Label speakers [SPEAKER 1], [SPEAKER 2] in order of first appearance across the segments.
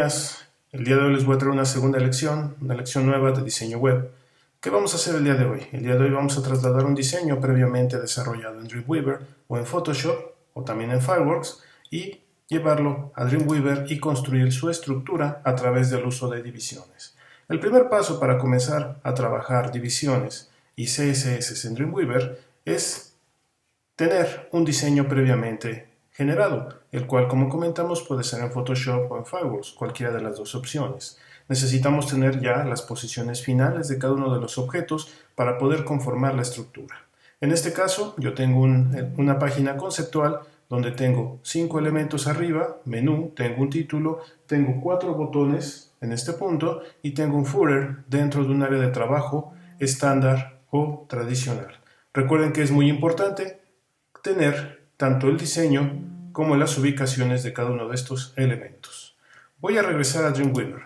[SPEAKER 1] días. El día de hoy les voy a traer una segunda lección, una lección nueva de diseño web. ¿Qué vamos a hacer el día de hoy? El día de hoy vamos a trasladar un diseño previamente desarrollado en Dreamweaver o en Photoshop o también en Fireworks y llevarlo a Dreamweaver y construir su estructura a través del uso de divisiones. El primer paso para comenzar a trabajar divisiones y CSS en Dreamweaver es tener un diseño previamente generado, el cual, como comentamos, puede ser en Photoshop o en Fireworks, cualquiera de las dos opciones. Necesitamos tener ya las posiciones finales de cada uno de los objetos para poder conformar la estructura. En este caso, yo tengo una página conceptual donde tengo 5 elementos arriba, menú, tengo un título, tengo 4 botones en este punto y tengo un footer dentro de un área de trabajo estándar o tradicional. Recuerden que es muy importante tener tanto el diseño como las ubicaciones de cada uno de estos elementos. Voy a regresar a Dreamweaver.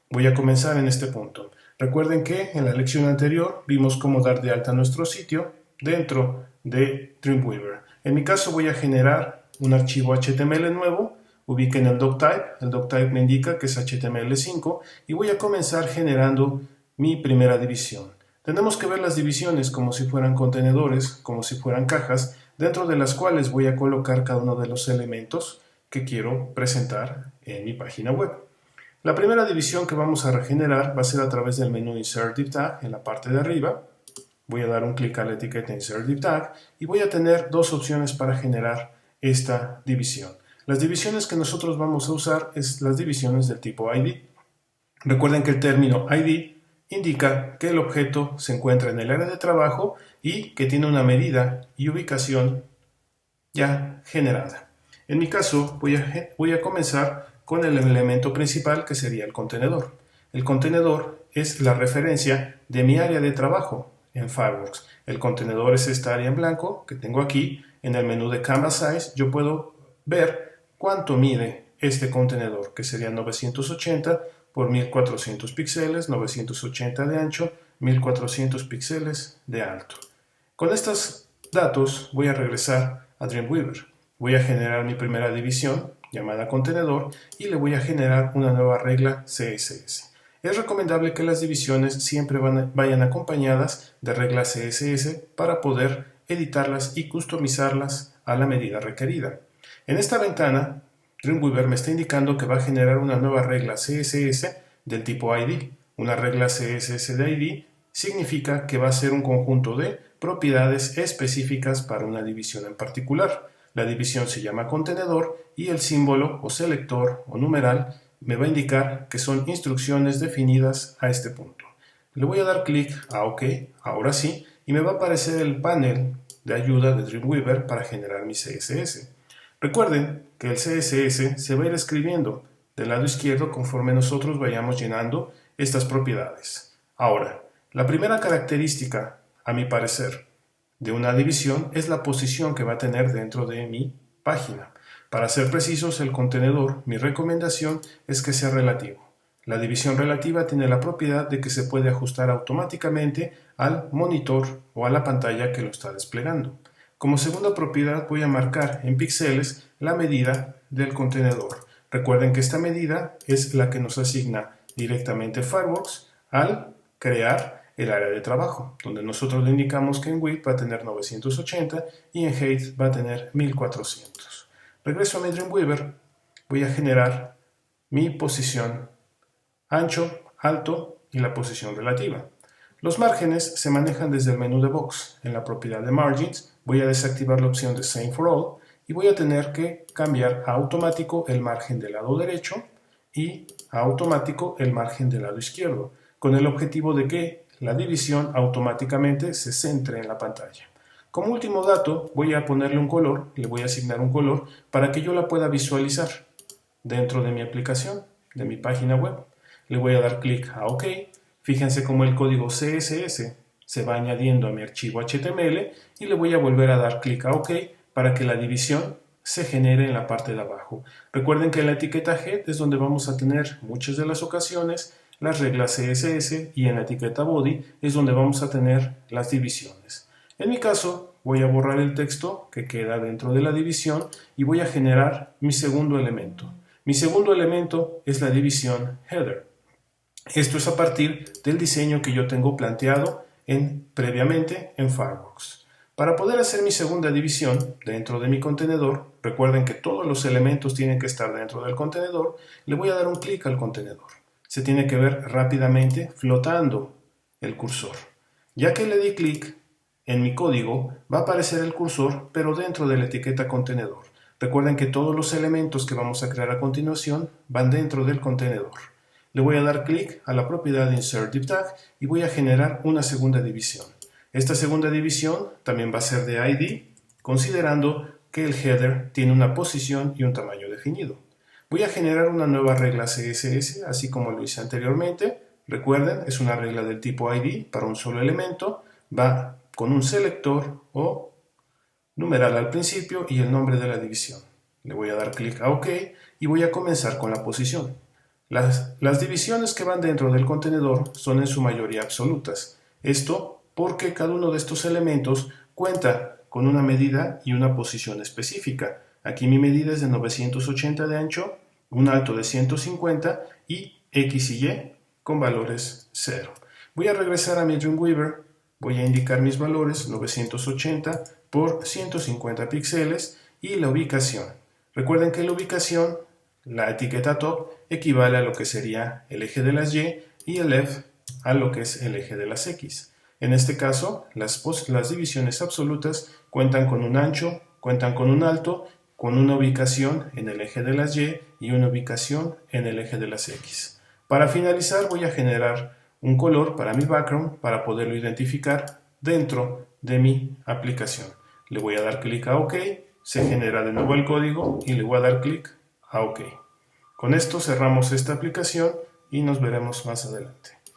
[SPEAKER 1] Voy a comenzar en este punto. Recuerden que en la lección anterior vimos cómo dar de alta nuestro sitio dentro de Dreamweaver. En mi caso voy a generar un archivo HTML nuevo. Ubiquen el doctype. El doctype me indica que es HTML5 y voy a comenzar generando mi primera división. Tenemos que ver las divisiones como si fueran contenedores, como si fueran cajas, dentro de las cuales voy a colocar cada uno de los elementos que quiero presentar en mi página web. La primera división que vamos a regenerar va a ser a través del menú Insert Div Tag en la parte de arriba. Voy a dar un clic a la etiqueta Insert Div Tag y voy a tener dos opciones para generar esta división. Las divisiones que nosotros vamos a usar es las divisiones del tipo ID. Recuerden que el término ID indica que el objeto se encuentra en el área de trabajo y que tiene una medida y ubicación ya generada. En mi caso voy a comenzar con el elemento principal, que sería el contenedor. El contenedor es la referencia de mi área de trabajo en Fireworks. El contenedor es esta área en blanco que tengo aquí. En el menú de Canvas Size yo puedo ver cuánto mide este contenedor, que sería 980 por 1400 píxeles, 980 de ancho, 1400 píxeles de alto. Con estos datos voy a regresar a Dreamweaver. Voy a generar mi primera división llamada contenedor y le voy a generar una nueva regla CSS. Es recomendable que las divisiones siempre vayan acompañadas de reglas CSS para poder editarlas y customizarlas a la medida requerida. En esta ventana, Dreamweaver me está indicando que va a generar una nueva regla CSS del tipo ID. Una regla CSS de ID significa que va a ser un conjunto de propiedades específicas para una división en particular. La división se llama contenedor y el símbolo o selector o numeral me va a indicar que son instrucciones definidas a este punto. Le voy a dar clic a OK, ahora sí, y me va a aparecer el panel de ayuda de Dreamweaver para generar mi CSS. Recuerden que el CSS se va a ir escribiendo del lado izquierdo conforme nosotros vayamos llenando estas propiedades. Ahora, la primera característica, a mi parecer, de una división es la posición que va a tener dentro de mi página. Para ser precisos, el contenedor, mi recomendación es que sea relativo. La división relativa tiene la propiedad de que se puede ajustar automáticamente al monitor o a la pantalla que lo está desplegando. Como segunda propiedad voy a marcar en píxeles la medida del contenedor. Recuerden que esta medida es la que nos asigna directamente Fireworks al crear el área de trabajo, donde nosotros le indicamos que en width va a tener 980 y en height va a tener 1400. Regreso a mi Dreamweaver, voy a generar mi posición ancho, alto y la posición relativa. Los márgenes se manejan desde el menú de Box. En la propiedad de Margins voy a desactivar la opción de Same for All y voy a tener que cambiar a automático el margen del lado derecho y a automático el margen del lado izquierdo, con el objetivo de que la división automáticamente se centre en la pantalla. Como último dato voy a ponerle un color, le voy a asignar un color para que yo la pueda visualizar dentro de mi aplicación, de mi página web. Le voy a dar clic a OK. Fíjense cómo el código CSS se va añadiendo a mi archivo HTML y le voy a volver a dar clic a OK para que la división se genere en la parte de abajo. Recuerden que en la etiqueta Head es donde vamos a tener muchas de las ocasiones las reglas CSS y en la etiqueta Body es donde vamos a tener las divisiones. En mi caso voy a borrar el texto que queda dentro de la división y voy a generar mi segundo elemento. Mi segundo elemento es la división header. Esto es a partir del diseño que yo tengo planteado previamente en Fireworks. Para poder hacer mi segunda división dentro de mi contenedor, recuerden que todos los elementos tienen que estar dentro del contenedor, le voy a dar un clic al contenedor. Se tiene que ver rápidamente flotando el cursor. Ya que le di clic, en mi código va a aparecer el cursor, pero dentro de la etiqueta contenedor. Recuerden que todos los elementos que vamos a crear a continuación van dentro del contenedor. Le voy a dar clic a la propiedad Insert Div Tag y voy a generar una segunda división. Esta segunda división también va a ser de ID, considerando que el header tiene una posición y un tamaño definido. Voy a generar una nueva regla CSS, así como lo hice anteriormente. Recuerden, es una regla del tipo ID para un solo elemento. Va con un selector o numeral al principio y el nombre de la división. Le voy a dar clic a OK y voy a comenzar con la posición. Las divisiones que van dentro del contenedor son en su mayoría absolutas. Esto porque cada uno de estos elementos cuenta con una medida y una posición específica. Aquí mi medida es de 980 de ancho, un alto de 150 y X y Y con valores 0. Voy a regresar a mi Dreamweaver, voy a indicar mis valores 980 por 150 píxeles y la ubicación. Recuerden que la ubicación, la etiqueta top, equivale a lo que sería el eje de las Y y el left a lo que es el eje de las X. En este caso, las divisiones absolutas cuentan con un ancho, cuentan con un alto, con una ubicación en el eje de las Y y una ubicación en el eje de las X. Para finalizar, voy a generar un color para mi background para poderlo identificar dentro de mi aplicación. Le voy a dar clic a OK, se genera de nuevo el código y le voy a dar clic a OK. Con esto cerramos esta aplicación y nos veremos más adelante.